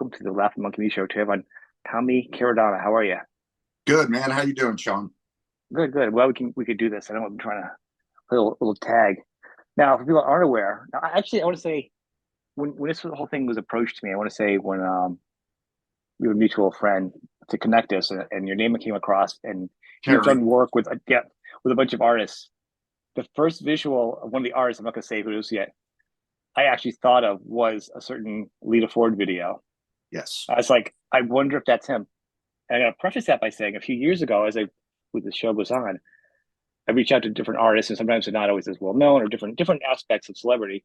welcome to the Laughing Monkey Me Show. Today I'm on Tommy Caradonna. How are you? Good, man. How you doing, Sean? Good, good. Well, we could do this. I know I'm trying to play a little tag. Now, for people that aren't aware, now, actually, I want to say when this whole thing was approached to me, I want to say when you were a mutual friend to connect us, and your name came across, and you've Terry. done work with yeah, with a bunch of artists. The first visual of one of the artists, I'm not going to say who it is yet, I actually thought of was a certain Lita Ford video. Yes. I was like, I wonder if that's him. And I'm going to preface that by saying a few years ago, with the show goes on, I reach out to different artists, and sometimes they're not always as well known or different aspects of celebrity.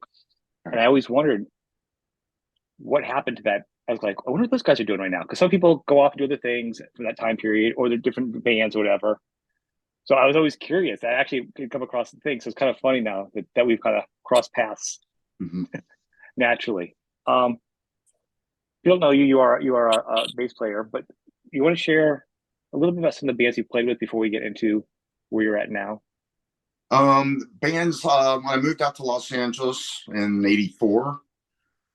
And I always wondered what happened to that. I was like, I wonder what those guys are doing right now. Because some people go off and do other things from that time period, or they're different bands or whatever. So I was always curious. I actually could come across the thing. So it's kind of funny now that we've kind of crossed paths hmm naturally. If you don't know you, you are a bass player, but you want to share a little bit about some of the bands you played with before we get into where you're at now? Bands. I moved out to Los Angeles in '84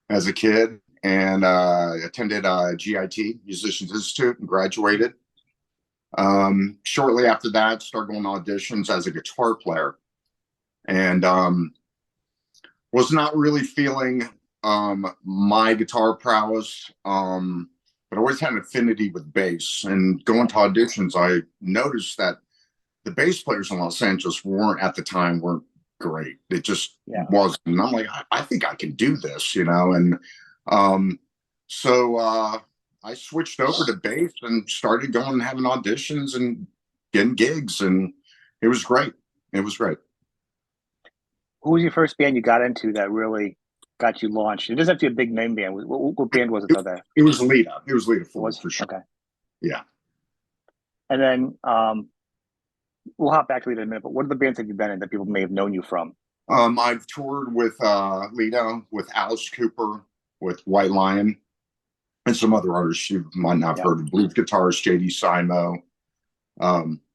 as a kid, and attended GIT Musicians Institute and graduated. Shortly after that, started going to auditions as a guitar player, and was not really feeling my guitar prowess. But I always had an affinity with bass, and going to auditions, I noticed that the bass players in Los Angeles weren't great. It just Yeah. wasn't. And I'm like, I think I can do this, And um, so I switched over to bass and started going and having auditions and getting gigs, and it was great. It was great. Who was your first band you got into that really got you launched? It doesn't have to be a big name band. What band was it It, though? That it was Lita. It was Lita it Ford was for sure. okay. Yeah. And then we'll hop back to Lita in a minute. But what are the bands have you been in that people may have known you from? I've toured with Lita, with Alice Cooper, with White Lion, and some other artists you might not have Yeah. heard of. Blues guitarist JD Simo.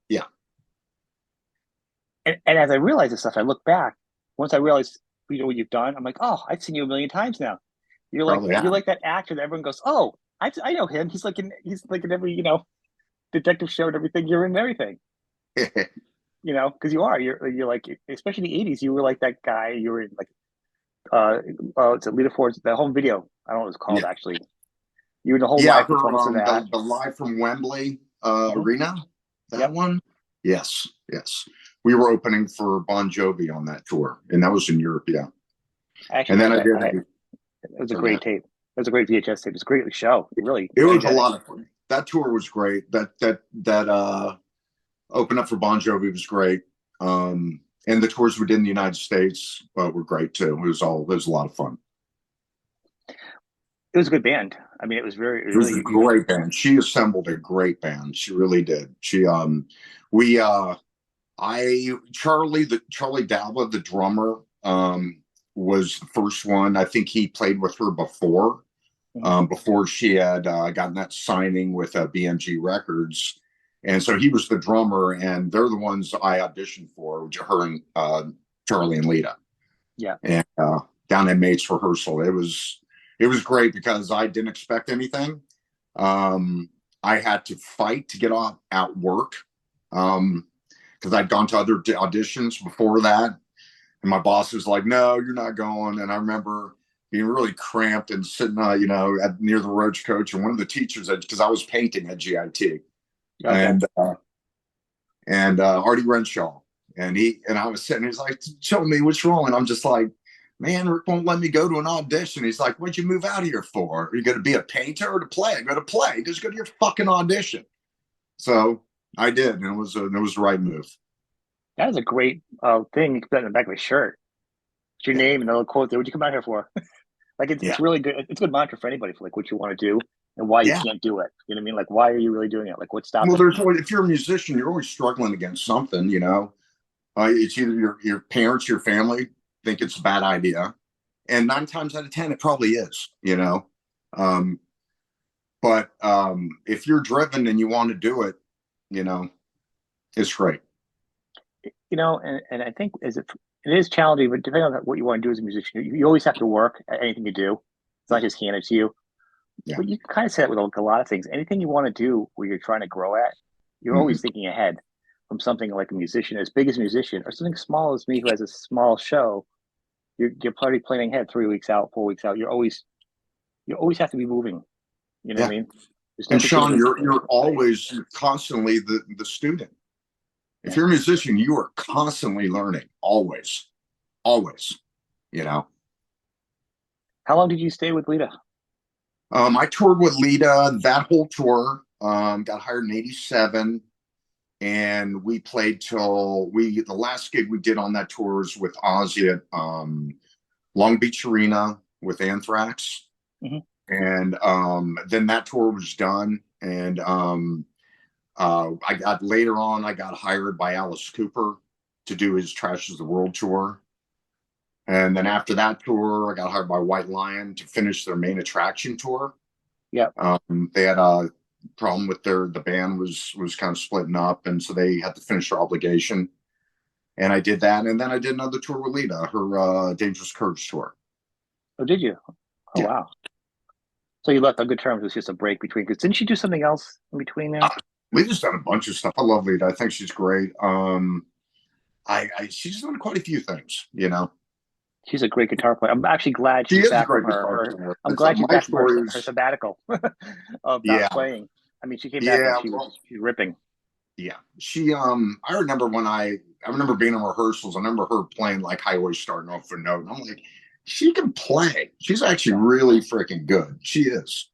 Yeah. And as I realize this stuff, I look back. Once I realize what you've done, I'm like, oh, I've seen you a million times now. Probably You're have. like that actor that everyone goes, oh, I know him. He's like in every detective show and everything. You're in everything. Because you're like, especially in the '80s, you were like that guy. You were in like it's a Lita Ford's the home video. I don't know what it's called Yeah. actually. You were in the whole Yeah, live her performance of that. the live from Wembley Hmm. arena. That Yep. one? Yes, yes. We were opening for Bon Jovi on that tour, and that was in Europe, yeah. I actually And then had I that. did a It was a sorry, go great ahead. tape. It was a great VHS tape. It was a great show. Really It was a energetic. lot of fun. That tour was great. That open up for Bon Jovi was great. And the tours we did in the United States were great too. It was a lot of fun. It was a good band. I mean, it It was really a you. great band. She assembled a great band. She really did. We I Charlie Dalla, the drummer, was the first one. I think he played with her Mhm. before she had gotten that signing with BMG Records, and so he was the drummer, and they're the ones I auditioned for, her and Charlie and Lita, Yeah. and down at Mates rehearsal. It was great because I didn't expect anything. I had to fight to get out work. Because I'd gone to other auditions before that, and my boss was like, "No, you're not going." And I remember being really cramped and sitting, near the Roach Coach, and one of the teachers, because I was painting at GIT, Okay. and Artie Renshaw, and I was sitting, he's like, "Show me what's wrong," and I'm just like, "Man, Rick won't let me go to an audition." He's like, "What'd you move out here for? Are you going to be a painter or to play?" I go to play. Just go to your fucking audition. So I did, and it was the right move. That is a great thing. You can put that in the back of a shirt. It's your Yeah. name and a little quote there. What'd you come out here for? Like it's Yeah. really good. It's a good mantra for anybody for like what you want to do and why you Yeah. can't do it. You know what I mean? Like why are you really doing it? Like what's Well, stopping? if you're a musician, you're always struggling against something. It's either your parents, your family think it's a bad idea, and 9 times out of 10, it probably is. Um, but if you're driven and you want to do it, you know, it's great. And I think it is challenging, but depending on what you want to do as a musician, you always have to work at anything you do. It's not Yeah. just handed to you. Yeah. But you can kind of say that with a lot of things. Anything you want to do where you're trying to grow at, you're Hmm. always thinking ahead from something like a musician, as big as a musician, or something small as me who has a small show. You're probably planning ahead 3 weeks out, 4 weeks out. You always have to be moving. You know what Yeah. I mean? There's no And such thing Sean, as you're always constantly the student. If yeah. you're a musician, you are constantly learning, always, always. You know. How long did you stay with Lita? I toured with Lita that whole tour. Got hired in '87, and we played till we the last gig we did on that tour was with Ozzy at Long Beach Arena with Anthrax, Hmm. and then that tour was done. And I got later on, I got hired by Alice Cooper to do his Trash is the World tour. And then after that tour, I got hired by White Lion to finish their main attraction tour. Yeah. They had a problem with the band was kind of splitting up, and so they had to finish their obligation. And I did that, and then I did another tour with Lita, her Dangerous Curves tour. Oh, did you? Oh, Yeah, wow. So you left on good terms. It was just a break between. Because didn't she do something else in between there? Lita's done a bunch of stuff. I love Lita. I think she's great. She's done quite a few things, you know. She's a great guitar player. I'm actually glad She she's is a back from great her. guitar her player. I'm It's glad she's my back from story her is, sabbatical of not yeah, playing. I mean, she came back and yeah. Well, she's ripping. yeah, she I remember when I remember being in rehearsals. I remember her playing like Highway starting off a note, and I'm like, she can play. She's actually Yeah. really freaking good. She is.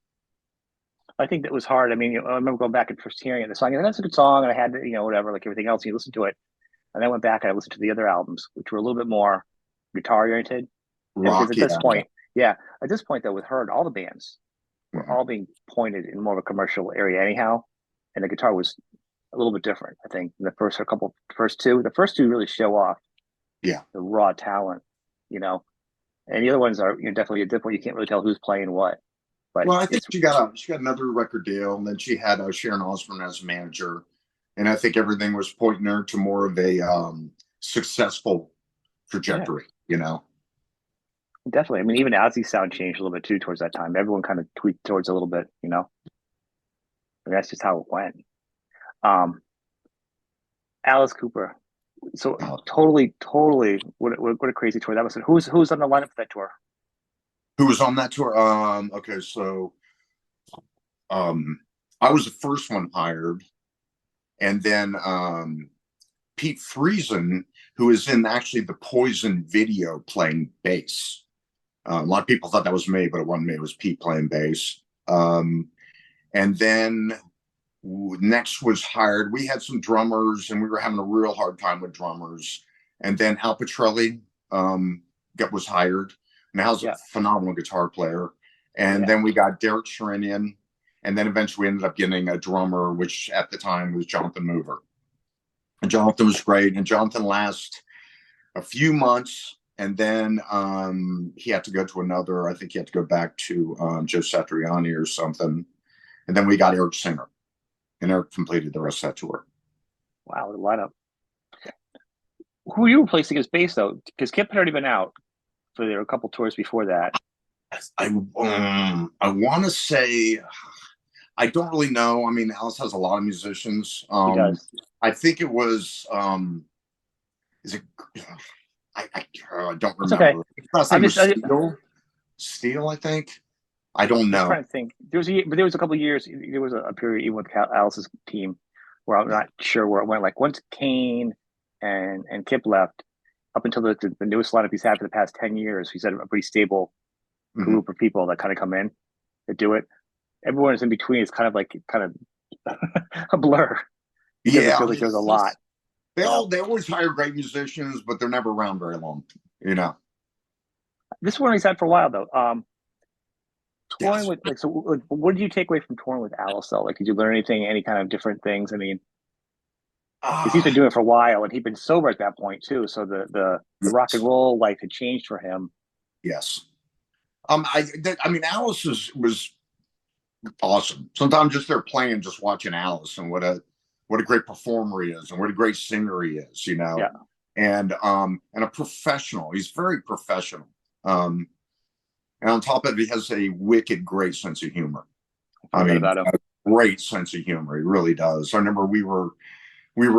I think that was hard. I mean, I remember going back and first hearing it, the song, and that's a good song, and I had to, whatever, like everything else, you listen to it. And then I went back and I listened to the other albums, which were a little bit more guitar oriented. And because Rock, at yeah. this point, yeah, at this point though, with her, all the bands were Mhm. all being pointed in more of a commercial area anyhow. And the guitar was a little bit different, I think, than the first two really show off Yeah. the raw talent, you know. And the other ones are definitely a different. You can't really tell who's playing what, but Well, I think it's she got another record deal, and then she had Sharon Osbourne as a manager, and I think everything was pointing her to more of a successful yeah, trajectory. You know. definitely. I mean, even Ozzy's sound changed a little bit too towards that time. Everyone kind of tweaked towards a little bit, and that's just how it went. Um, Alice Cooper. So Uh, totally, what a crazy tour that was. Who's on the lineup for that tour? who was on that tour? Okay, so um, I was the first one hired, and then Pete Friesen, who is in actually the Poison video playing bass. A lot of people thought that was me, but it wasn't me. It was Pete playing bass. And then next was hired. We had some drummers, and we were having a real hard time with drummers. And then Al Petrelli was hired. And Al's a Yeah, phenomenal guitar player. And yeah, then we got Derek Sherinian. And then eventually we ended up getting a drummer, which at the time was Jonathan Mover. And Jonathan was great. And Jonathan lasted a few months. And then he had to go to another, I think he had to go back to Joe Satriani or something. And then we got Eric Singer, and Eric completed the rest of that tour. wow, the lineup. Who were you replacing as bass though? Because Kip had already been out for there were a couple tours before that. I want to say I don't really know. I mean, Alice has a lot of musicians. He does. I think it was is it I don't It's okay. remember. His last I'm name just was Steele. Steele, I think. I don't just know. trying to think. There was a couple of years. There was a period even with Alice's team where I'm Yeah. not sure where it went. Like once Kane and Kip left, up until the newest lineup he's had for the past 10 years, he's had a pretty stable Mhm. group of people that kind of come in that do it. Everyone is in between. It's kind of a blur. It doesn't Yeah, feel like there's a lot. they always hire great musicians, but they're never around very long. You know. This one he's had for a while though. Touring Yes. with like so, like, what did you take away from touring with Alice though? Like, did you learn anything? Any kind of different things? I mean, because he's Ah, been doing it for a while and he'd been sober at that point too. So the rock and yes. roll life had changed for him. Yes. I mean, Alice was awesome. Sometimes just they're playing, just watching Alice, and what a great performer he is, and what a great singer he is, you Yeah, know, and a professional. He's very professional. Um, And on top of it, he has a wicked great sense of humor. I've I heard that mean, about him. a great sense of humor. He really does. I remember we were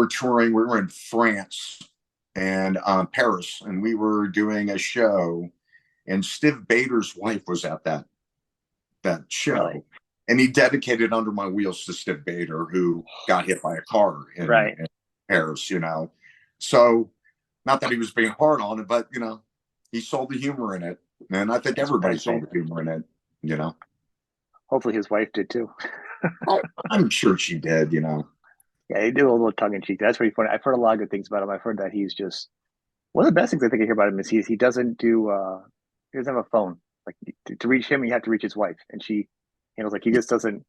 touring. We were in France and Paris, and we were doing a show. And Steve Bader's wife was at that Really? show, and he dedicated "Under My Wheels" to Steve Bader, who got hit by a car Right. in Paris. So not that he was being hard on it, but he saw the humor in it, and I think everybody That's saw me. the humor in it. You know, Hopefully his wife did too. I, I'm sure she did. Yeah, he did a little tongue in cheek. That's pretty funny. I've heard a lot of good things about him. I've heard that he's just one of the best things I think I hear about him is he doesn't do he doesn't have a phone. Like to reach him, you have to reach his wife, and she handles like he just doesn't.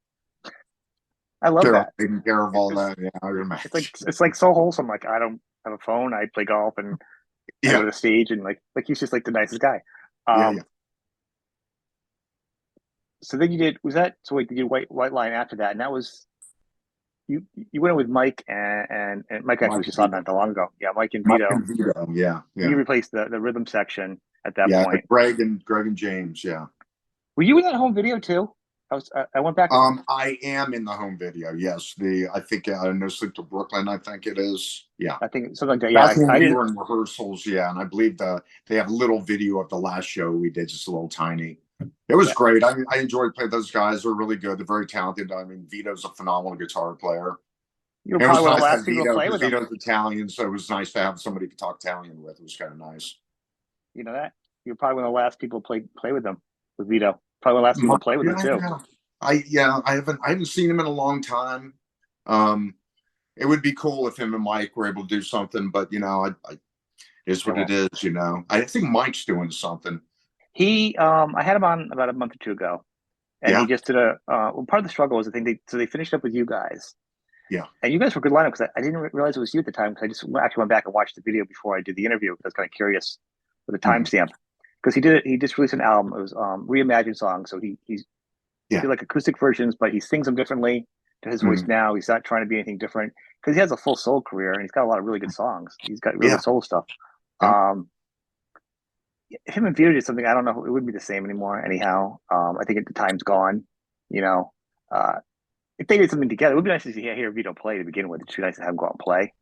I love Carol that. taking care of It's all just that. Yeah, I imagine. it's like so wholesome. Like I don't have a phone. I play golf and I go Yeah, to the stage and like he's just like the nicest guy. yeah, yeah. Um, so then you did was that so wait, did you white line after that? And that was you went in with Mike and Mike actually Mike just saw Vito, that not long ago. Yeah, Mike and Mike Vito. and Vito. Yeah, You yeah, replaced the rhythm section at that yeah. point. Greg and James. Yeah. Were you in that home video too? I went back. I am in the home video. Yes, I think No Sleep to Brooklyn. I think it is. Yeah, I think something like that. Yeah, that's when I we didn't. were in rehearsals. Yeah, and I believe they have a little video of the last show we did, just a little tiny. It was Yeah, great. I enjoyed playing those guys. They're really good. They're very talented. I mean, Vito's a phenomenal guitar player. you were And it probably was one of the nice to last have people to Vito play because with him. Vito's Italian, so it was nice to have somebody to talk Italian with. It was kind of nice. You know that you're probably one of the last people to play with them with Vito. Probably one of the last people to play with him Yeah, too. yeah. I haven't seen him in a long time. It would be cool if him and Mike were able to do something, but is They what it won't. is. I think Mike's doing something. I had him on about a month or two ago, and he Yeah, just did a. Well, part of the struggle was I think they finished up with you guys, yeah. and you guys were a good lineup because I didn't realize it was you at the time because I just actually went back and watched the video before I did the interview because I was kind of curious with the Mhm. timestamp because he just released an album. It was reimagined songs, so he Yeah. did like acoustic versions, but he sings them differently to his voice Mhm. now. He's not trying to be anything different because he has a full soul career and he's got a lot of really good songs. He's got really Yeah, good soul stuff. yeah. Um, him and Vito did something I don't know. It wouldn't be the same anymore. Anyhow, I think at the time's gone. You know, uh, if they did something together, it would be nice to see hear Vito play to begin with. It'd be nice to have him go out and play.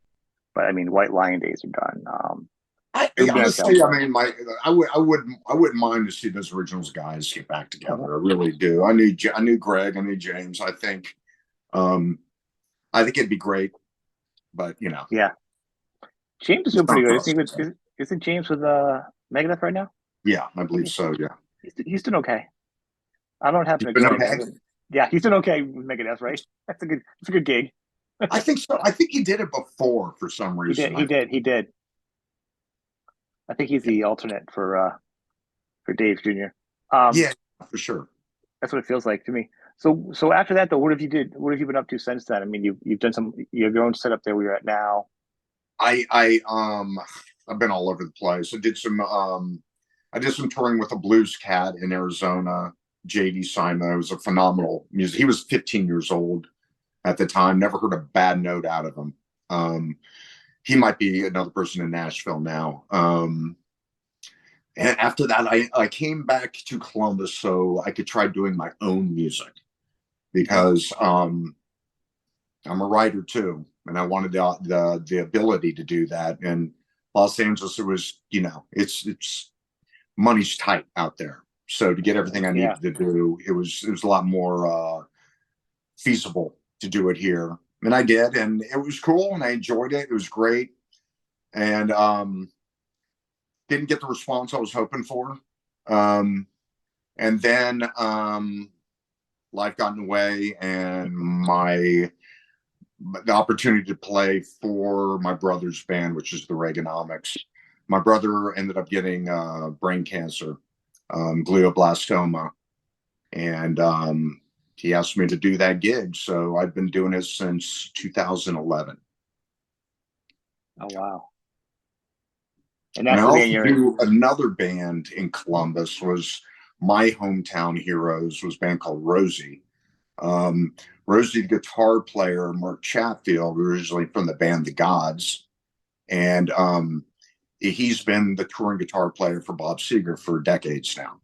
But I mean, White Lion days are done. It would be nice to have him Honestly, I play. mean, I wouldn't mind to see those originals guys get back together. I really do. I knew Greg. I knew James. Um, I think it'd be great, but Yeah, James is it's doing pretty not good. for Isn't us he? to say. Isn't James with Megadeth right now? I Yeah, I think believe so. Yeah. he's doing okay. I don't know what He's happened to been Greg. okay. Yeah, he's doing okay with Megadeth, right? That's a good gig. I think so. I think he did it before for some He did. reason. He did. I think he's the alternate for Dave Jr. Um, Yeah, for sure. that's what it feels like to me. So after that though, what have you been up to since then? I mean, you've done you have your own setup there where you're at now. I've been all over the place. I did some touring with a blues cat in Arizona. JD Simo was a phenomenal music. He was 15 years old at the time. Never heard a bad note out of him. He might be another person in Nashville now. And after that, I came back to Columbus so I could try doing my own music Mm-hmm. because I'm a writer too, and I wanted the ability to do that. And Los Angeles, it was it's money's tight out there, so to get everything I Yeah, needed to do, it was a lot more feasible to do it here, and I did, and it was cool, and I enjoyed it. It was great, and didn't get the response I was hoping for, um, and then life got in the way, and the opportunity to play for my brother's band, which is the Reaganomics. My brother ended up getting brain cancer, glioblastoma, and he asked me to do that gig. So I've been doing it since 2011. oh wow. And And I that's the band also you're in. do another band in Columbus. Was my hometown heroes was a band called Rosie. Um, Rosie, the guitar player, Mark Chatfield, originally from the band The Gods, and he's been the touring guitar player for Bob Seger for decades now.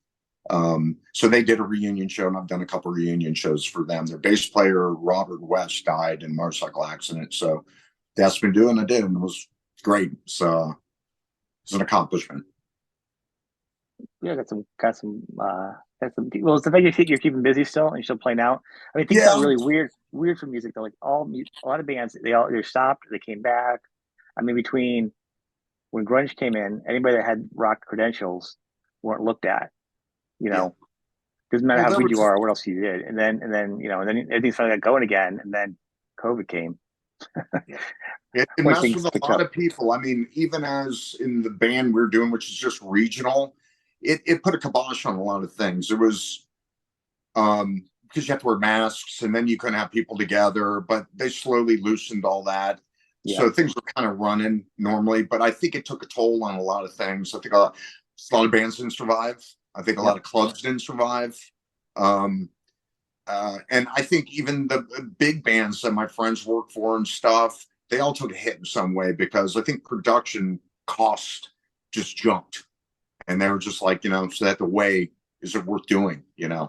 So they did a reunion show, and I've done a couple of reunion shows for them. Their bass player, Robert West, died in a motorcycle accident. So that's been doing. I did, and it was great. It's an accomplishment. Yeah, got some. Well, it's the fact you're keeping busy still and you're still playing out. I mean, things got Yeah, really weird for music though. Like a lot of bands, they stopped, they came back. I mean, between when grunge came in, anybody that had rock credentials weren't looked at. You yeah. know, doesn't matter Well, how there good you was are or what else you did. And then everything started going again, and then COVID came. it When messed things with a picked lot up. of people. I mean, even as in the band we're doing, which is just regional, it put a kibosh on a lot of things. It was because you have to wear masks, and then you couldn't have people together. But they slowly loosened all that, Yeah, so things were kind of running normally. But I think it took a toll on a lot of things. I think a lot of bands didn't survive. I think a yep. lot of clubs didn't survive. Um, and I think even the big bands that my friends work for and stuff, they all took a hit in some way because I think production cost just jumped, and they were just like, so that the way is it worth doing, Yeah,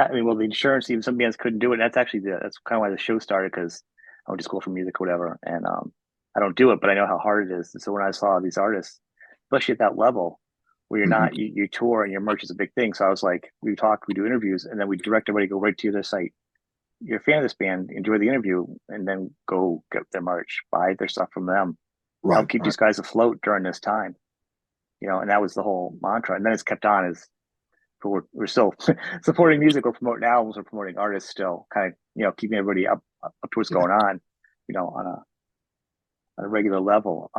I mean, well, the insurance, even some bands couldn't do it. That's actually that's kind of why the show started because I went to school for music or whatever, and I don't do it, but I know how hard it is. And so when I saw these artists, especially at that level, where you're Mm-hmm. not you tour and your merch is a big thing. So I was like, we talk, we do interviews, and then we direct everybody to go right to their site. You're a fan of this band, enjoy the interview, and then go get their merch, buy their stuff from them, help Right, keep right. these guys afloat during this time. And that was the whole mantra. And then it's kept on as we're still supporting music, we're promoting albums, we're promoting artists still, kind of keeping everybody up to what's Yeah. going on, on a regular level.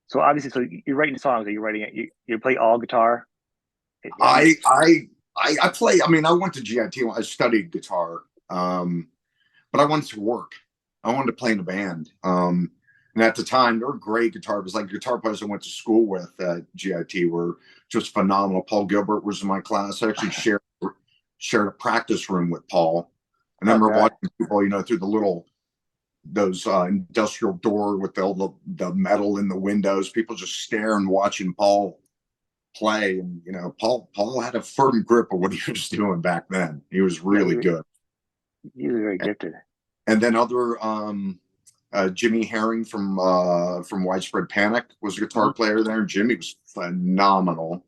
So obviously, so you're writing songs, are you writing it? You play all guitar? Yeah. I I I play. I mean, I went to GIT. I studied guitar, but I wanted to work. I wanted to play in a band. And at the time, there were great guitar. It was like guitar players I went to school with at GIT were just phenomenal. Paul Gilbert was in my class. I actually shared a practice room with Paul. And I remember Okay. watching people, through the little those industrial door with all the metal in the windows. People just staring, watching Paul play. And Paul had a firm grip of what he was doing back then. He was Yeah, really good. he was very gifted. And then other Jimmy Herring from Widespread Panic was a guitar Mhm. player there. Jimmy was phenomenal.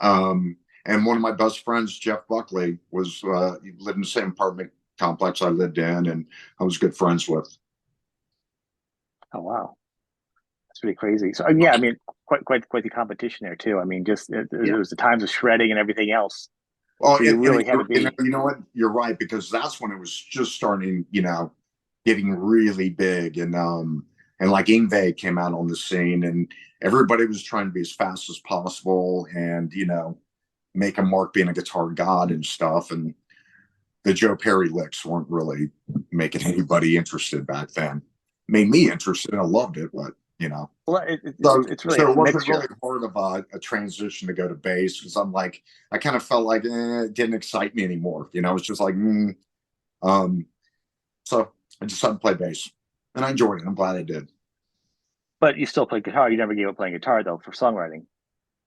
And one of my best friends, Jeff Buckley, he lived in the same apartment complex I lived in, and I was good friends with. Oh wow, that's pretty crazy. So yeah, I mean, quite the competition there too. I mean, just Yeah. it was the times of shredding and everything else. Well, So you really had to be. you know what? You're right, because that's when it was just starting, getting really big, and like Ingve came out on the scene, and everybody was trying to be as fast as possible, and make a mark being a guitar god and stuff. And the Joe Perry licks weren't really making anybody interested back then. Made me interested. I loved it, but Well, it's really so it's it a wasn't really mixture. hard of a transition to go to bass, because I'm like, I kind of felt like it didn't excite me anymore. It's just like, um, so I decided to play bass, and I enjoyed it. I'm glad I did. But you still play guitar. You never gave up playing guitar though for songwriting.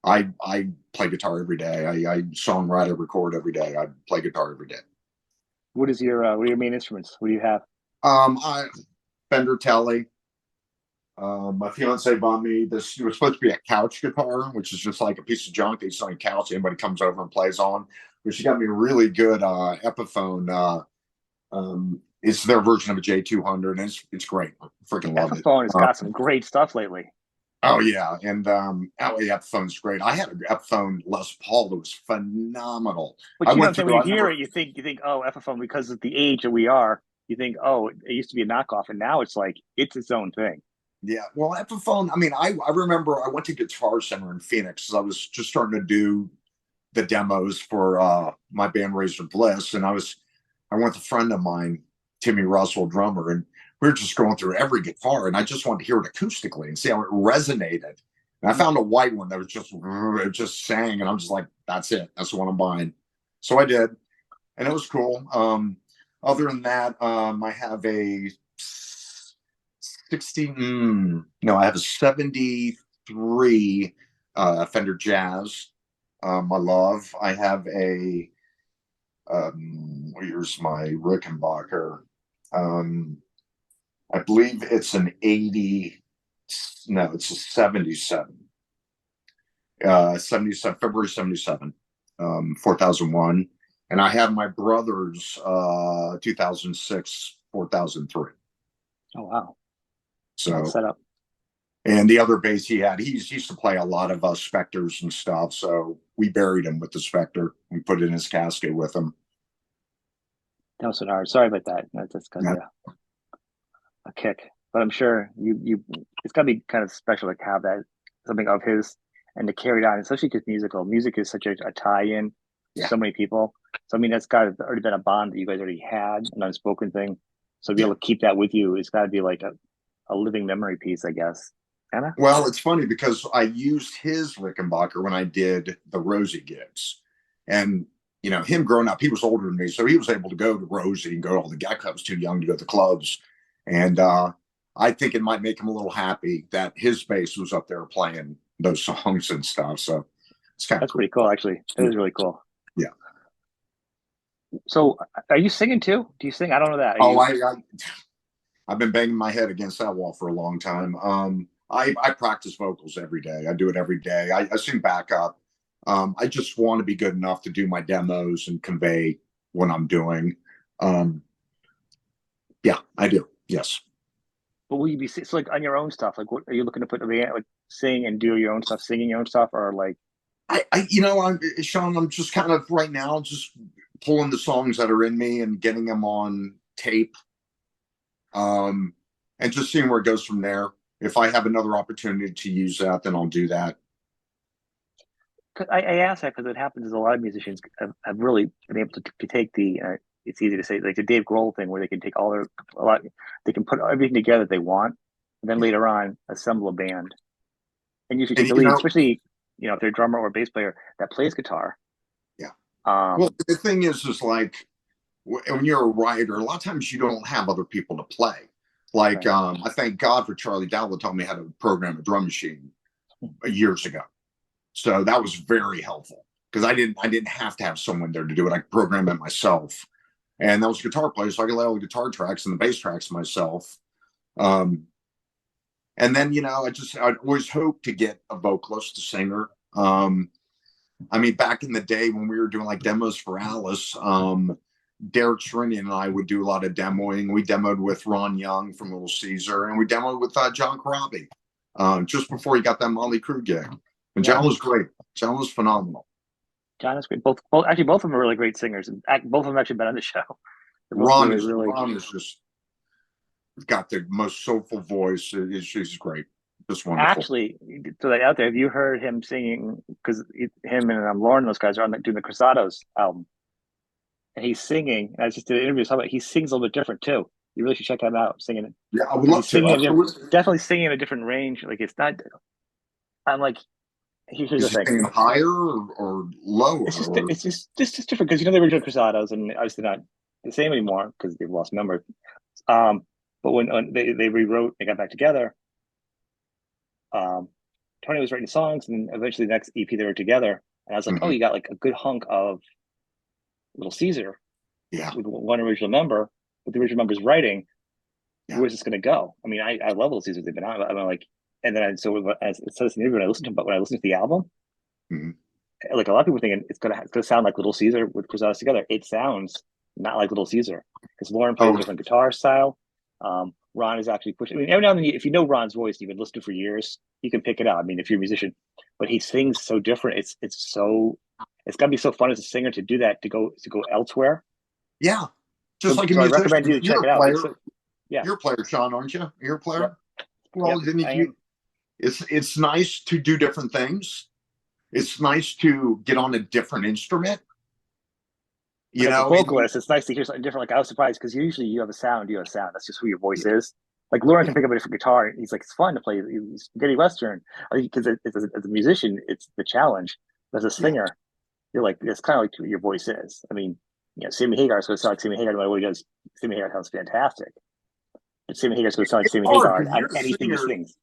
I play guitar every day. I songwrite, I record every day. I play guitar every day. What are your main instruments? What do you have? I Fender Telly. My fiance bought me this. It was supposed to be a couch guitar, which is just like a piece of junk that's on a couch anybody comes over and plays on. But she got me a really good Epiphone. It's their version of a J200, and it's great. I freaking love it. Epiphone has got some great stuff lately. Oh yeah, and Epiphone's great. I had an Epiphone Les Paul that was phenomenal. I But you know what I'm went saying? through. When you I hear never. it, you think, oh, Epiphone, because of the age that we are, you think, oh, it used to be a knockoff, and now it's like it's its own thing. Yeah, well, Epiphone. I mean, I remember I went to Guitar Center in Phoenix. I was just starting to do the demos for my band Razor Bliss, and I went with a friend of mine, Timmy Russell, drummer, and we were just going through every guitar, and I just wanted to hear it acoustically and see how it resonated. And I Mhm. found a white one that was it just sang, and I'm just like, that's it, that's the one I'm buying. So I did, and it was cool. Other than that, I have a 16. No, I have a 73 Fender Jazz. my love. I have a here's my Rickenbacker. Um, I believe it's an 80. No, it's a 77. 77 February 77, 4001. And I have my brother's 2006 4003. Oh wow, all So, set up. and the other bass he had, he used to play a lot of Spectres and stuff. So we buried him with the Spectre. We put it in his casket with him. That was hard. Sorry about that. That's just because Yeah. a kick. But I'm sure you it's gotta be kind of special to have that something of his and to carry it on, especially because music is such a tie-in to Yeah. so many people. So I mean that's got already been a bond that you guys already had, an unspoken thing. So to be Yeah. able to keep that with you, it's gotta be like a living memory piece, I guess. Anna? Well, it's funny because I used his Rickenbacker when I did the Rosie gigs. And, him growing up, he was older than me. So he was able to go to Rosie and go to all the guy clubs, too young to go to the clubs. And I think it might make him a little happy that his bass was up there playing those songs and stuff. So it's kind of That's cool. pretty cool, actually. That is really cool. Yeah. So are you singing too? Do you sing? I don't know that. Are Oh, you I've been banging my head against that wall for a long time. I practice vocals every day. I do it every day. I sing backup. I just want to be good enough to do my demos and convey what I'm doing. Um, yeah, I do. Yes. but will you be so like on your own stuff? Like, what are you looking to put like sing and do your own stuff, singing your own stuff, or like? I'm Sean. I'm just kind of right now just pulling the songs that are in me and getting them on tape, um, and just seeing where it goes from there. If I have another opportunity to use that, then I'll do that. I ask that because it happens as a lot of musicians have really been able to take the. It's easy to say like the Dave Grohl thing where they can take all their a lot, they can put everything together that they want, and then Yeah. later on assemble a band. And usually And take the lead, especially if they're a drummer or a bass player that plays guitar. yeah. Well, Um, the thing is like when you're a writer, a lot of times you don't have other people to play. Like, right. I thank God for Charlie Dowell taught me how to program a drum machine years ago. So that was very helpful because I didn't have to have someone there to do it. I could program it myself. And that was a guitar player, so I could lay all the guitar tracks and the bass tracks myself. Um, and then, I'd always hope to get a vocalist, a singer. I mean, back in the day when we were doing like demos for Alice, Derek Sherinian and I would do a lot of demoing. We demoed with Ron Young from Little Caesar, and we demoed with John Corabi just before he got that Motley Crue gig. And Yeah. John was great. John was phenomenal. John is great. Both of them are really great singers. And both of them actually been on the show. They're both Ron really, is really. Ron is just got the most soulful voice. She's great. Just wonderful. Actually, throw that out there. Have you heard him singing? Because him and Lauren, those guys are doing the Cruzados album, and he's singing. And I just did an interview. About he sings a little bit different too. You really should check him out singing it. Yeah, I would He's love singing to. definitely singing in a different range. Like it's not. I'm like, here's the Is he thing. singing higher or lower? It's just different because the original Cruzados and obviously not the same anymore because they've lost members. But when they rewrote, they got back together. Um, Tony was writing songs, and eventually the next EP they were together. And I was like, oh, Mhm. you got like a good hunk of Little Caesar Yeah, with one original member, with the original member's writing. yeah. Where's this going to go? I mean, I love Little Caesar. They've been on. I'm like, and then as it says in the interview, when I listened to, but when I listened to the album, Mhm. like a lot of people thinking it's gonna sound like Little Caesar with Cruzados together. It sounds not like Little Caesar because Lauren plays a Oh, different guitar style. Ron is actually pushing. I mean, every now and then, if you know Ron's voice, you've been listening for years, you can pick it out. I mean, if you're a musician, but he sings so different. It's gotta be so fun as a singer to do that to go elsewhere. yeah. Just So, like a so I recommend you musician. to check You're it a out. player. Yeah, You're a player, Sean, aren't you? You're a yep, player. yep. Well, then I am. it's nice to do different things. It's nice to get on a different instrument. But as a And vocalist, it's nice to hear something different. Like I was surprised because usually you have a sound, you have a sound. That's just who your voice is. Like Lauren yeah, can pick up a different guitar. And he's like, it's fun to play spaghetti western because as a musician, it's the challenge. But as a yeah. singer, you're like it's kind of like who your voice is. I mean, Sammy Hagar's going to sound like Sammy Hagar no matter what he does. Sammy Hagar sounds fantastic, but Sammy Hagar's going to sound like It's Sammy hard Hagar because on you're a anything he singer. sings.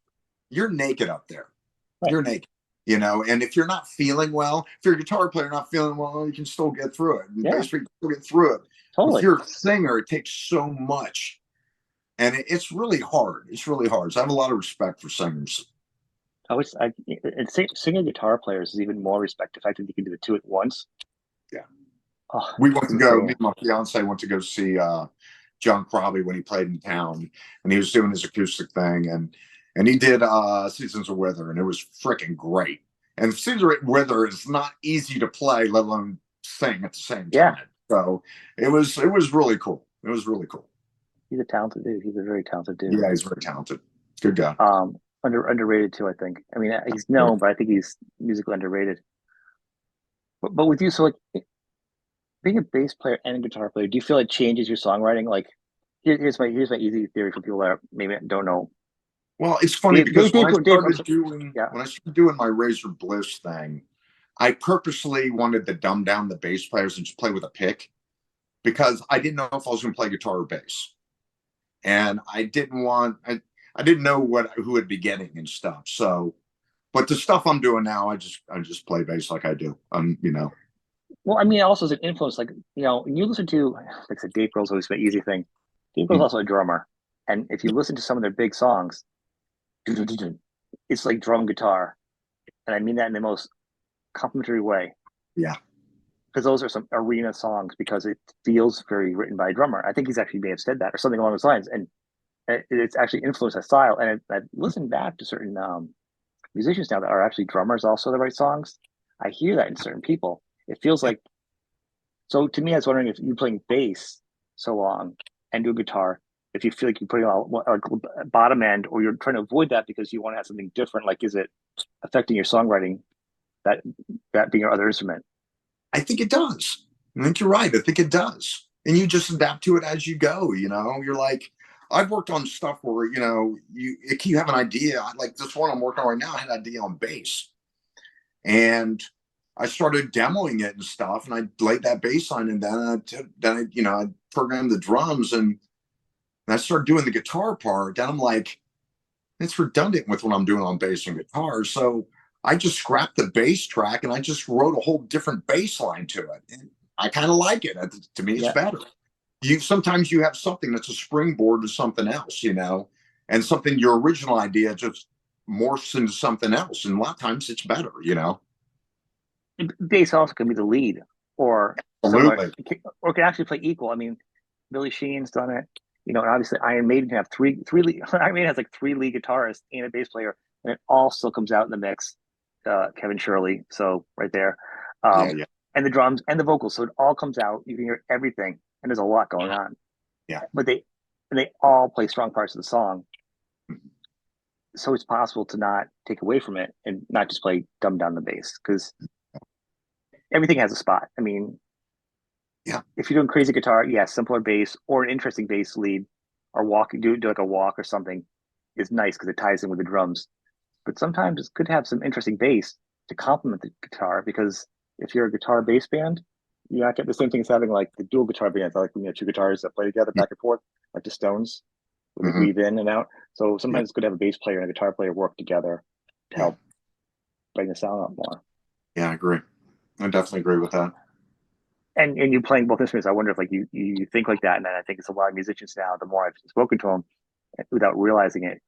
You're naked up there. Right. You're naked. you know. And if you're not feeling well, if you're a guitar player not feeling well, you can still get through it. And Yeah, bass player can still get through it. If totally. you're a singer, it takes so much, and it's really hard. It's really hard. So I have a lot of respect for singers. And singing guitar players is even more respect. The fact that you can do the two at once. Yeah. Oh, We went it's to go, me insane. and my fiance went to go see John Crowley when he played in town, and he was doing his acoustic thing, and he did Seasons of Weather, and it was freaking great. And Seasons of Weather is not easy to play, let alone sing at the same Yeah, time. So it was really cool. It was really cool. he's a talented dude. He's a very talented dude. Yeah, he's very talented. Good guy. Underrated too, I think. I mean, he's known, but I think he's musically underrated. But with you, so like being a bass player and a guitar player, do you feel it changes your songwriting? Like, here's my easy theory for people that maybe don't know. Well, it's funny Dave, because Dave, Dave, Dave, I'm sorry. Yeah, when I started doing my Razor Bliss thing, I purposely wanted to dumb down the bass players and just play with a pick because I didn't know if I was going to play guitar or bass, and I didn't know what who would be getting and stuff. So, but the stuff I'm doing now, I just play bass like I do. You know. well, I mean, also as an influence, like when you listen to, like I said, Dave Grohl's always my easy thing. Dave Grohl's also a drummer, and if you listen to some of their big songs, it's like drum guitar, and I mean that in the most complimentary way, Yeah. because those are some arena songs because it feels very written by a drummer. I think he's actually may have said that or something along those lines, and it's actually influenced that style. And I've listened back to certain musicians now that are actually drummers also that write songs. I hear that in certain people. It feels Yeah. like so to me. I was wondering if you're playing bass so long and do guitar, if you feel like you're putting all like bottom end, or you're trying to avoid that because you want to have something different. Like, is it affecting your songwriting that being your other instrument? I think it does. I think you're right. I think it does. And you just adapt to it as you go. You know, you're like, I've worked on stuff where, you have an idea. Like this one I'm working on right now, I had an idea on bass. And I started demoing it and stuff. And I laid that bass line and I programmed the drums and I started doing the guitar part. Then I'm like, it's redundant with what I'm doing on bass and guitar. So I just scrapped the bass track and I just wrote a whole different bass line to it. And I kind of like it. To me, it's Yeah, better. You sometimes you have something that's a springboard to something else, and something your original idea just morphs into something else. And a lot of times it's better. bass also can be the lead or similar, Absolutely. or it can actually play equal. I mean, Billy Sheehan's done it. And obviously Iron Maiden have three lead, Iron Maiden has like three lead guitarists and a bass player, and it all still comes out in the mix. Kevin Shirley, so right there, Yeah, um, yeah, and the drums and the vocals, so it all comes out. You can hear everything, and there's a lot going on. yeah. But they all play strong parts of the song, so it's possible to not take away from it and not just play dumb down the bass because everything has a spot. I mean, Yeah. if you're doing crazy guitar, yeah, simpler bass or an interesting bass lead, or do like a walk or something is nice because it ties in with the drums. But sometimes it's good to have some interesting bass to complement the guitar because if you're a guitar bass band, you not get the same thing as having like the dual guitar bands, like when you have two guitars that play together back and forth, like the Stones, where they Hmm. weave in and out. So Yeah, sometimes it's good to have a bass player and a guitar player work together to yeah, help bring the sound up more. yeah. I agree. I definitely agree with that. And you playing both instruments, I wonder if like you think like that, and then I think it's a lot of musicians now. The more I've spoken to them, without realizing it,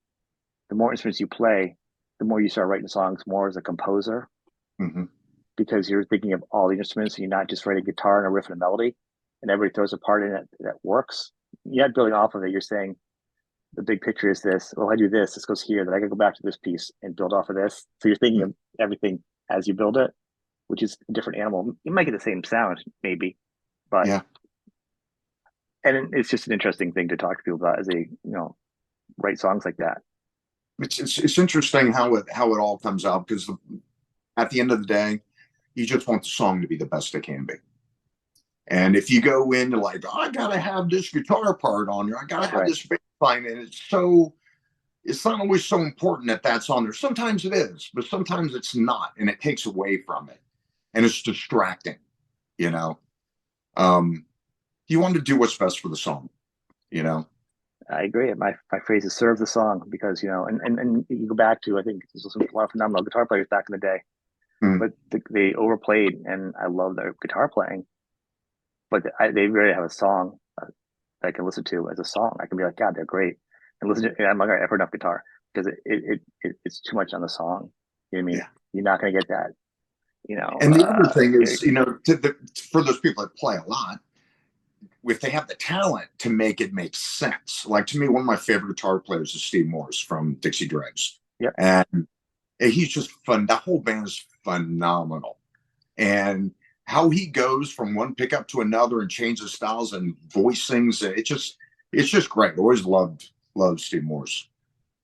the more instruments you play, the more you start writing songs more as a composer Hmm. because you're thinking of all the instruments and you're not just writing a guitar and a riff and a melody, and everybody throws a part in it that works. You're not building off of it. You're saying the big picture is this. Well, I do this. This goes here. Then I can go back to this piece and build off of this. So you're thinking of everything as you build it, which is a different animal. You might get the same sound, maybe, but Yeah. and it's just an interesting thing to talk to people about as they write songs like that. It's interesting how it all comes out because at the end of the day, you just want the song to be the best it can be. And if you go in, you're like, oh, I gotta have this guitar part on there, I gotta have Right. this bass line, and it's not always so important that that's on there. Sometimes it is, but sometimes it's not, and it takes away from it, and it's distracting. You know, um, you want to do what's best for the song. You know, I agree. My phrase is serve the song because and you go back to I think there's some a lot of phenomenal guitar players back in the day, Mm, but they overplayed, and I love their guitar playing, but they really have a song that I can listen to as a song. I can be like, God, they're great, and listen to. And I'm like, I've heard enough guitar because it's too much on the song. You know what I mean? yeah. You're not gonna get that. And the other thing is, for those people that play a lot, if they have the talent to make it make sense. Like to me, one of my favorite guitar players is Steve Morse from Dixie Dregs, yep. and he's just fun. The whole band is phenomenal, and how he goes from one pickup to another and changes styles and voice things, it's just great. Always loved Steve Morse.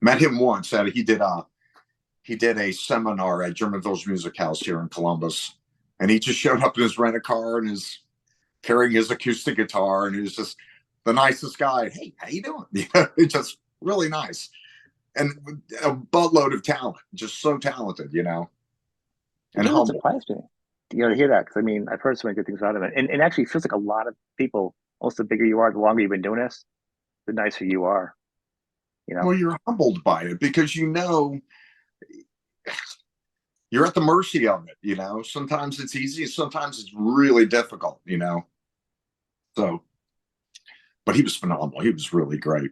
Met him once at he did a seminar at Germanville's Music House here in Columbus, and he just showed up in his rent a car and is carrying his acoustic guitar, and he was just the nicest guy. Hey, how you doing? It's just really nice, and a buttload of talent, just so talented, It and doesn't humble. surprise me, to hear that because I mean I've heard so many good things about him, and actually it feels like a lot of people. Almost the bigger you are, the longer you've been doing this, the nicer you are. You know. Well, you're humbled by it because you're at the mercy of it. Sometimes it's easy, sometimes it's really difficult. So, but he was phenomenal. He was really great.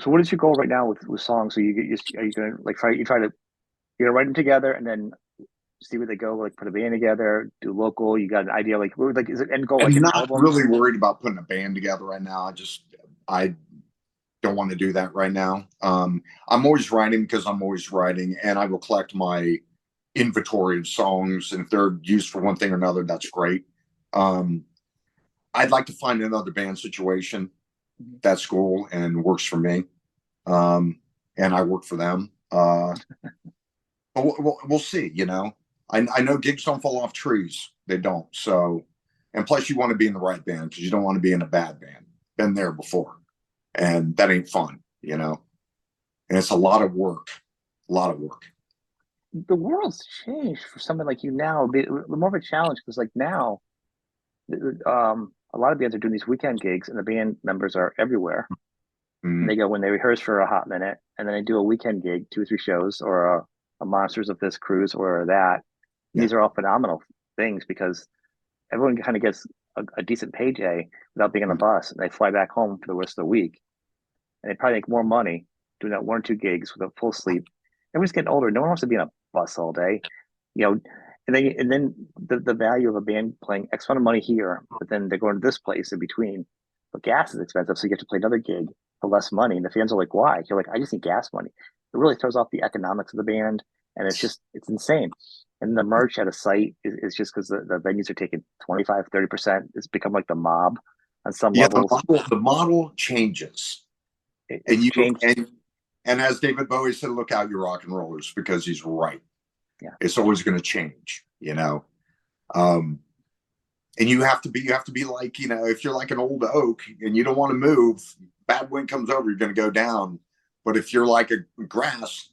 So what is your goal right now with songs? So are you gonna like try to write them together and then see where they go? Like put a band together, do local. You got an idea? Like is it end goal like And an not album? really worried about putting a band together right now. I don't want to do that right now. I'm always writing because I'm always writing, and I will collect my inventory of songs, and if they're used for one thing or another, that's great. Um, I'd like to find another band situation that's cool and works for me, and I work for them. But we'll see. I know gigs don't fall off trees; they don't. So, and plus, you want to be in the right band because you don't want to be in a bad band. Been there before, and that ain't fun. And it's a lot of work, a lot of work. The world's changed for someone like you now. More of a challenge because like now, a lot of bands are doing these weekend gigs, and the band members are everywhere. And Mm, they go when they rehearse for a hot minute, and then they do a weekend gig, 2 or 3 shows, or a Monsters of this cruise or that. And yeah, these are all phenomenal things because everyone kind of gets a decent payday without being on the mm, bus, and they fly back home for the rest of the week, and they probably make more money doing that 1 or 2 gigs with a full sleep. Everyone's getting older. No one wants to be on a bus all day, you know. And then the value of a band playing X amount of money here, but then they're going to this place in between. But gas is expensive, so you get to play another gig for less money. And the fans are like, "Why?" You're like, "I just need gas money." It really throws off the economics of the band, and it's insane. And the merch at a site is just because the venues are taking 25-30%. It's become like the mob on some yeah. levels. The model changes, and It's you changed. and as David Bowie said, "Look out, you rock and rollers," because he's right. Yeah. It's always going to change, Um, and you have to be like, if you're like an old oak and you don't want to move, bad wind comes over, you're going to go down. But if you're like a grass,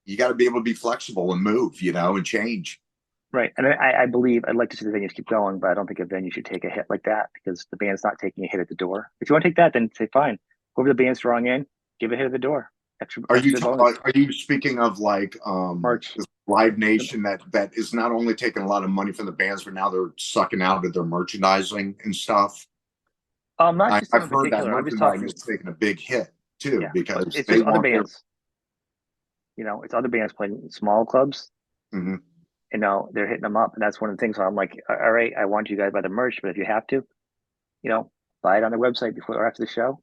you got to be able to be flexible and move, and change. Right. And I believe I'd like to see the venues keep going, but I don't think a venue should take a hit like that because the band's not taking a hit at the door. If you want to take that, then say fine. Whoever the band's drawing in, give a hit at the door. Extra bonus. Are you speaking of like Merch. Live Nation that is not only taking a lot of money from the bands, but now they're sucking out of their merchandising and stuff? Not just them I've in heard that particular. I'm just merchandising talking, is taking a big hit too yeah, but because it's they just other want their. bands. It's other bands playing small clubs. Mhm. They're hitting them up. And that's one of the things where I'm like, all right, I want you guys by the merch, but if you have to, you know, buy it on their website before or after the show.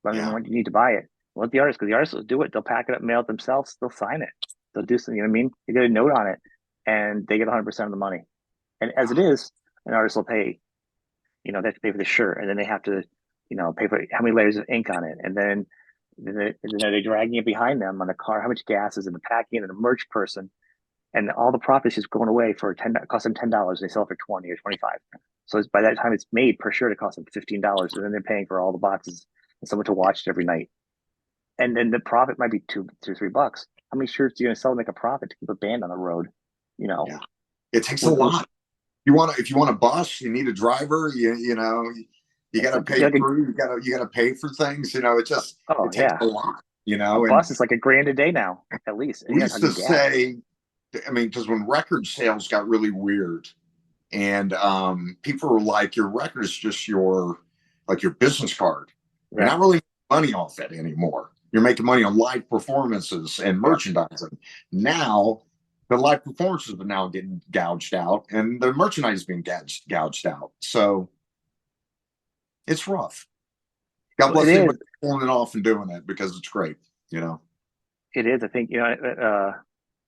Let me know Yeah, when you need to buy it. Let the artist, because the artists will do it. They'll pack it up, mail it themselves. They'll sign it. They'll do something. You know what I mean? They get a note on it, and they get 100% of the money. And as it is, an artist will pay. They have to pay for the shirt, and then they have to, pay for how many layers of ink on it, and then are they dragging it behind them on the car? How much gas is in the packing and the merch person, and all the profits is going away for cost them $10. They sell it for 20 or 25. So by that time it's made per shirt, it costs them $15, and then they're paying for all the boxes and someone to watch it every night. And then the profit might be two, $3. How many shirts are you going to sell to make a profit to keep a band on the road? You know, yeah. It takes a with lot. If you want a bus, you need a driver. You got It's to like pay crew. You got to pay for things. oh it takes yeah, a lot. a And bus is like $1,000 a day now, at least. And we you're not used to talking gas. say, I mean, because when record sales got really weird, and people were like, "Your record is just your business card. You're Yeah, not really making money off it anymore. You're making money on live performances and yeah. merchandising. Now, the live performances are now getting gouged out, and the merchandise is being gouged out. So it's rough. God Well, it bless is. anybody pulling it off and doing it because it's great. You know. It is. I think Van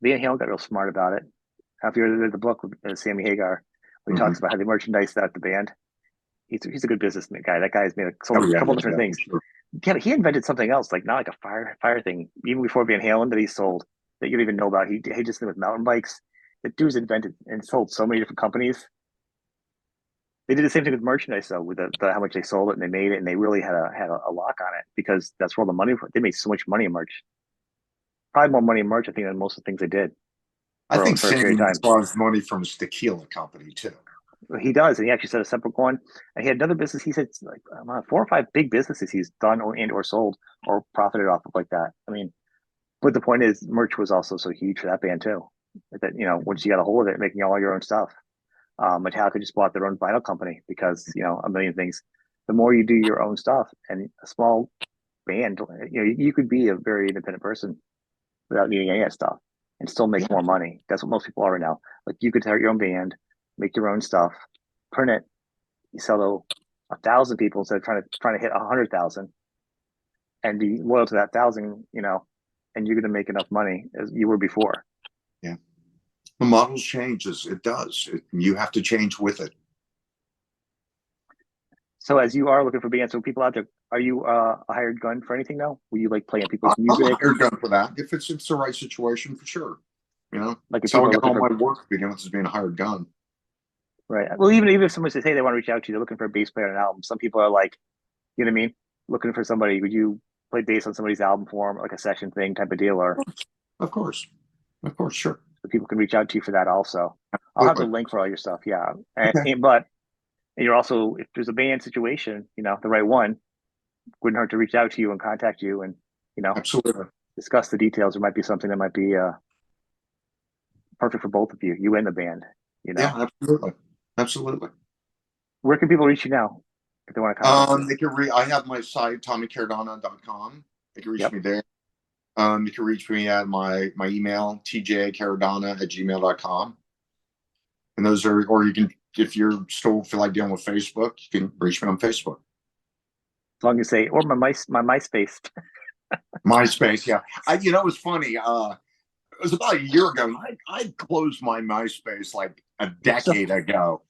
Halen got real smart about it. If you read the book with Sammy Hagar, where he Mm-hmm. talks about how they merchandise out the band, he's a good business guy. That guy's sold Oh a yeah, couple yeah, different yeah, for things. sure. Yeah, he invented something else, like not like a fire thing, even before Van Halen that he sold that you don't even know about. He just did with mountain bikes. The dude's invented and sold so many different companies. They did the same thing with merchandise though, with how much they sold it and they made it, and they really had a lock on it because that's where all the money. They made so much money in merch, probably more money in merch, I think, than most of the things they did I think for a period Sammy of makes time. a lot of money from his tequila company too. He does, and he actually set a separate one. And he had another business. He said like 4 or 5 big businesses he's done or sold or profited off of like that. I mean, but the point is, merch was also so huge for that band too. That once you got a hold of it, making all your own stuff. Metallica just bought their own vinyl company because a million things. The more you do your own stuff, and a small band, you could be a very independent person without needing any of that stuff and still make Yeah, more money. That's what most people are right now. Like you could start your own band, make your own stuff, print it, you sell to 1,000 people instead of trying to hit 100,000 and be loyal to that thousand, and you're going to make enough money as you were before. yeah. The model changes. It does. You have to change with it. So as you are looking for bands, so people out there, are you a hired gun for anything now? Will you like playing people's I'm a music? hired gun for that. If it's the right situation, for sure. Like if That's how people I are got looking all for, my work, as being a hired gun. right? Well, even if someone says, hey, they want to reach out to you, they're looking for a bass player on an album. Some people are like, you know what I mean? Looking for somebody. Would you play bass on somebody's album for them, like a session thing type of deal, or Of course, of course, sure, so people can reach out to you for that also? I'll have the absolutely. link for all your stuff. Yeah. Okay, But you're also, if there's a band situation, the right one, wouldn't hurt to reach out to you and contact you and, you know, absolutely. discuss the details. There might be something that might be perfect for both of you, you and the band, you Yeah, know. absolutely, absolutely. Where can people reach you now if they want to contact you? They can I have my site tommycaradonna.com. They can reach Yep. me there. You can reach me at my email tjcaradonna@gmail.com. And those are, or you can, if you're still feel like dealing with Facebook, you can reach me on Facebook. As long as you say, or my MySpace. MySpace, yeah. It was funny. It was about a year ago. I closed my MySpace like a So, decade ago,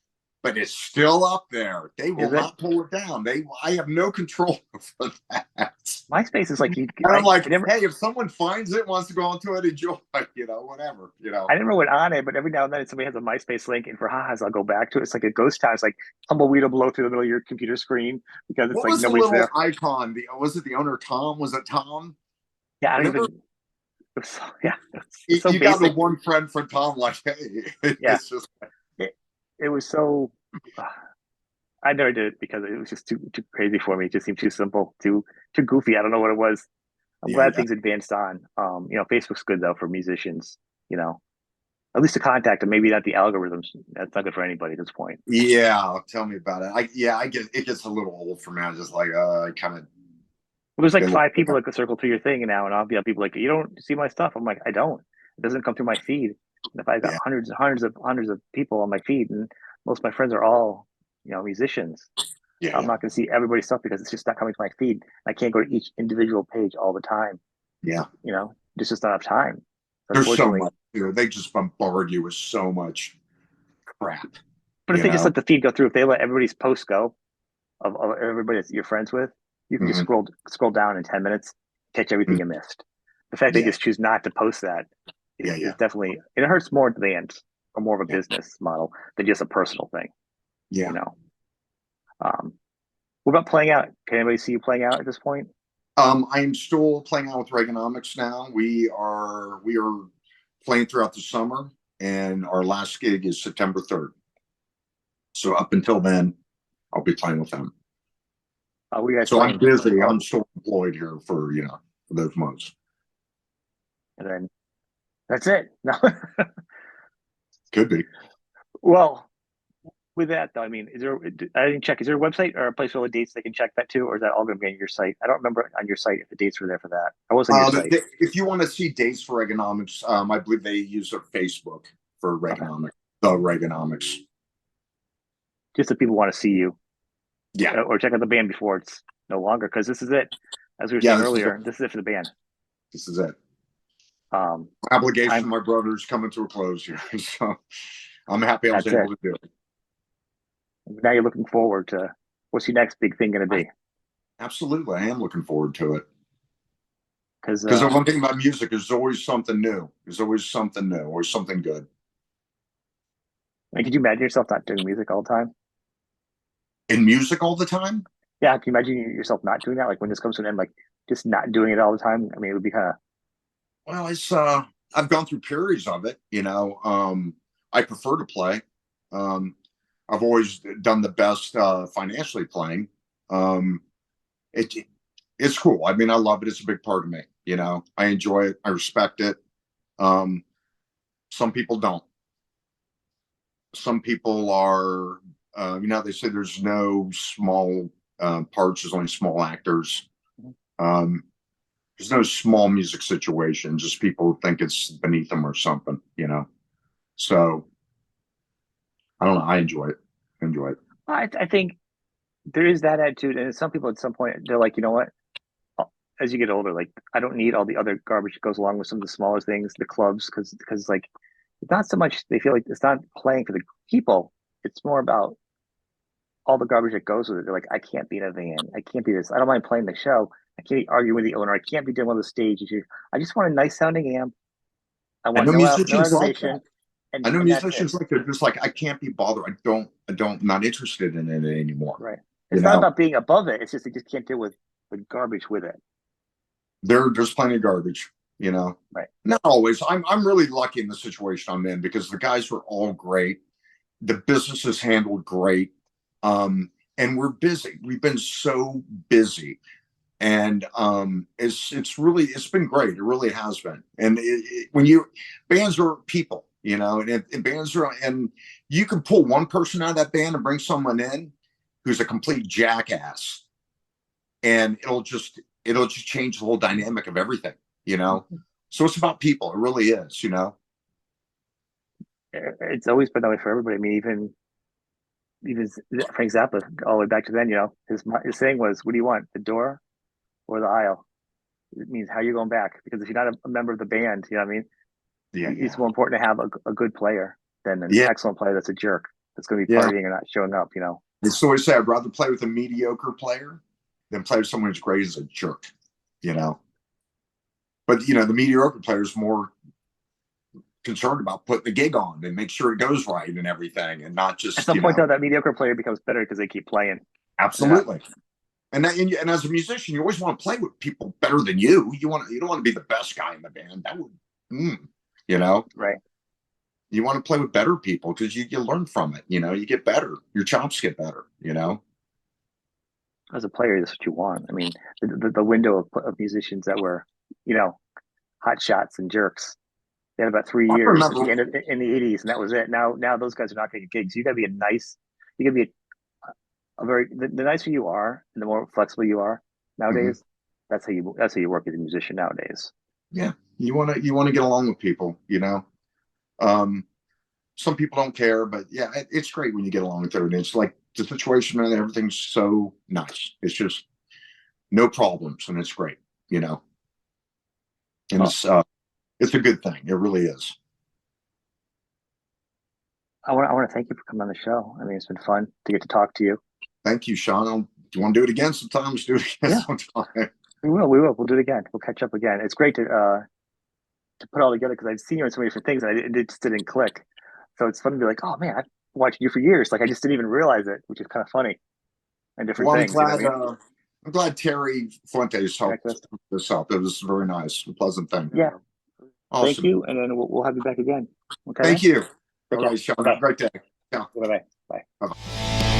but it's still up there. They will is it? not pull it down. I have no control over that. MySpace is like, And I'm like, never, hey, if someone finds it, wants to go onto it, enjoy, whatever, I never went on it, but every now and then somebody has a MySpace link, and for ha-has, I'll go back to it. It's like a ghost town. It's like tumbleweed will blow through the middle of your computer screen because it's What like was the nobody's little there. icon? Was it the owner Tom? Was it Tom? Yeah, I don't Whenever even. Yeah, it's so you got the basic. one friend from Tom, like, hey, Yeah, it's just it, it was so. Uh, I never did it because it was just too crazy for me. It just seemed too simple, too goofy. I don't know what it was. I'm yeah, glad yeah, things advanced on. Facebook's good though for musicians. You know, at least to contact them. Maybe not the algorithms. That's not good for anybody at this point. yeah. Tell me about it. I get it gets a little old for me. I just like I kind of Well, there's like been like, 5 people that could circle through your thing now, and I'll be people like, you don't see my stuff. I'm like, I don't. It doesn't come through my feed. And if I've got yeah, hundreds of people on my feed, and most of my friends are all, musicians, yeah, I'm yeah, not going to see everybody's stuff because it's just not coming to my feed. I can't go to each individual page all the time. yeah. There's just not enough time. There's so Unfortunately, much. They just bombard you with so much crap. but if You they just know. let the feed go through, if they let everybody's posts go of everybody that you're friends with, you can just Hmm. scroll down in 10 minutes, catch everything you missed. The fact they Yeah, just choose not to post that yeah, is yeah, definitely it hurts more to the end or more of a yeah, business model than just a personal thing. You yeah. know. Um, what about playing out? Can anybody see you playing out at this point? I'm still playing out with Reaganomics now. We are playing throughout the summer, and our last gig is September 3rd. So up until then, I'll be playing with them. Were you guys So I'm playing? busy. Oh, I'm still employed here for, for those months. and then that's it. No. Could be. Well, with that though, I mean, is there? I didn't check. Is there a website or a place for all the dates they can check that too, or is that all going to be on your site? I don't remember on your site if the dates were there for that. I was on your site. If you want to see dates for Reaganomics, I believe they use their Facebook for Okay, Reaganomics, the Reaganomics. just if people want to see you Yeah. or check out the band before it's no longer, because this is it. As we were Yeah, saying earlier, this is it for the band. this is it. Um, Obligation time. to my brother's coming to a close here. So I'm happy I was That's it. able to do it. Now you're looking forward to what's your next big thing going to be? Absolutely. I am looking forward to it. Because Because the one thing about music is always something new. There's always something new, always something good. could you imagine yourself not doing music all the time? In music all the time? Yeah, can you imagine yourself not doing that? Like when this comes to an end, like just not doing it all the time? I mean, it would be kind of. Well, it's I've gone through periods of it, I prefer to play. Um, I've always done the best financially playing. Um, it it's cool. I mean, I love it. It's a big part of me. I enjoy it. I respect it. Um, some people don't. Some people are, they say there's no small parts. There's only small actors. Um, there's no small music situation. Just people think it's beneath them or something. So I don't know. I enjoy it. I enjoy it. I think there is that attitude, and some people at some point they're like, you know what? As you get older, like I don't need all the other garbage that goes along with some of the smaller things, the clubs, because like it's not so much they feel like it's not playing for the people. It's more about all the garbage that goes with it. They're like, I can't be in a van. I can't be this. I don't mind playing the show. I can't be arguing with the owner. I can't be doing all the stage issues. I just want a nice sounding amp. I I want know no musicians like that. aggravation, I know and that's it. musicians like they're just like I can't be bothered. I'm not interested in it anymore. Right. You It's not know, about being above it. It's just they just can't deal with the garbage with it. there's plenty of garbage. Right. Not always. I'm really lucky in the situation I'm in because the guys are all great. The business is handled great, and we're busy. We've been so busy, and it's been great. It really has been. And when bands are people, and bands are, and you can pull one person out of that band and bring someone in who's a complete jackass, and it'll just change the whole dynamic of everything. So it's about people. It really is. It's always been that way for everybody. I mean, even Frank Zappa, all the way back to then, his saying was, "What do you want, the door or the aisle?" It means how you going back. Because if you're not a member of the band, you know what I mean. Yeah, It's yeah, more important to have a good player than an yeah, excellent player that's a jerk that's going to be yeah. partying or not showing up. It's always say I'd rather play with a mediocre player than play with someone who's great as a jerk. You know, but the mediocre player is more concerned about putting the gig on and make sure it goes right and everything, and not At just some point, though, that mediocre player becomes better because they keep playing. Yeah, absolutely. And as a musician, you always want to play with people better than you. You don't want to be the best guy in the band. That would, you know, right. you want to play with better people because you learn from it. You get better. Your chops get better. As a player, that's what you want. I mean, the window of musicians that were, hot shots and jerks. They had about 3 I years at remember. the end in the '80s, and that was it. Now those guys are not going to get gigs. You got to be you got to be a very the nicer you are, and the more flexible you are Mhm. nowadays. That's how you work as a musician nowadays. Yeah, you want to get along with people. Um, some people don't care, but yeah, it's great when you get along with everyone. It's like the situation and everything's so nice. It's just no problems, and it's great. And Well, it's a good thing. It really is. I want to thank you for coming on the show. I mean, it's been fun to get to talk to you. Thank you, Sean. Do you want to do it again sometime? Let's do it again Yeah, sometime. we will. We will. We'll do it again. We'll catch up again. It's great to put all together because I've seen you in so many different things and it just didn't click. So it's fun to be like, oh man, I've watched you for years. Like I just didn't even realize it, which is kind of funny and different Well, I'm things. You know glad. what I mean? I'm glad Terry Fuentes Connect helped us. this out. It was very nice, a pleasant thing. Yeah. Thank Awesome. you, and then we'll have you back again. Okay, Thank man. you. Take All care. right, Sean. Have a Okay. great day. Yeah. Bye bye. Bye. Bye.